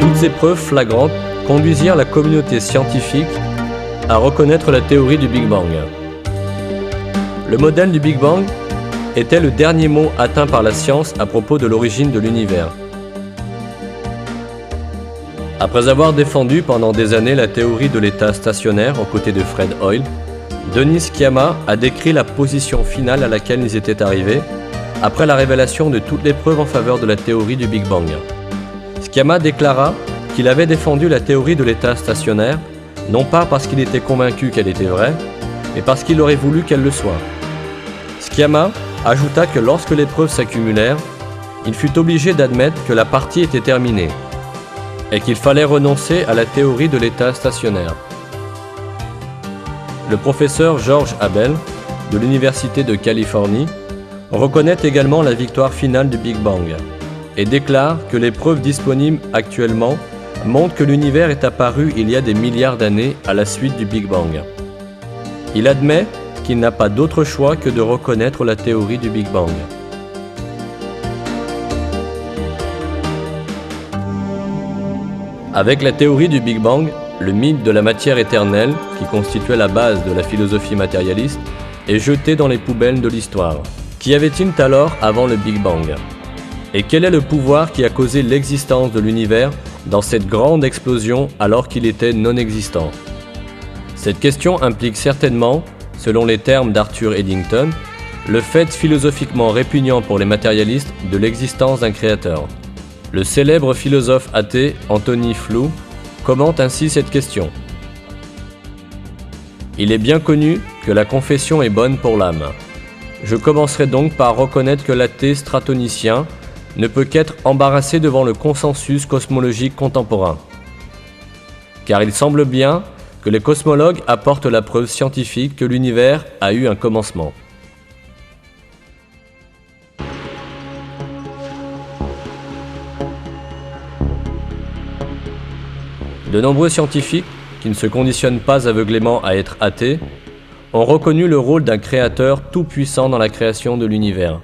Toutes ces preuves flagrantes conduisirent la communauté scientifique à reconnaître la théorie du Big Bang. Le modèle du Big Bang était le dernier mot atteint par la science à propos de l'origine de l'univers. Après avoir défendu pendant des années la théorie de l'état stationnaire aux côtés de Fred Hoyle, Denis Sciama a décrit la position finale à laquelle ils étaient arrivés après la révélation de toutes les preuves en faveur de la théorie du Big Bang. Sciama déclara qu'il avait défendu la théorie de l'état stationnaire, non pas parce qu'il était convaincu qu'elle était vraie, mais parce qu'il aurait voulu qu'elle le soit. Sciama ajouta que lorsque les preuves s'accumulèrent, il fut obligé d'admettre que la partie était terminée et qu'il fallait renoncer à la théorie de l'état stationnaire. Le professeur George Abel, de l'Université de Californie, reconnaît également la victoire finale du Big Bang et déclare que les preuves disponibles actuellement montrent que l'univers est apparu il y a des milliards d'années à la suite du Big Bang. Il admet qu'il n'a pas d'autre choix que de reconnaître la théorie du Big Bang. Avec la théorie du Big Bang, le mythe de la matière éternelle, qui constituait la base de la philosophie matérialiste, est jeté dans les poubelles de l'histoire. Qu'y avait-il alors avant le Big Bang? Et quel est le pouvoir qui a causé l'existence de l'univers dans cette grande explosion alors qu'il était non existant? Cette question implique certainement, selon les termes d'Arthur Eddington, le fait philosophiquement répugnant pour les matérialistes de l'existence d'un créateur. Le célèbre philosophe athée Anthony Flew commente ainsi cette question. Il est bien connu que la confession est bonne pour l'âme. Je commencerai donc par reconnaître que l'athée stratonicien ne peut qu'être embarrassé devant le consensus cosmologique contemporain. Car il semble bien que les cosmologues apportent la preuve scientifique que l'univers a eu un commencement. De nombreux scientifiques, qui ne se conditionnent pas aveuglément à être athées, ont reconnu le rôle d'un créateur tout-puissant dans la création de l'univers.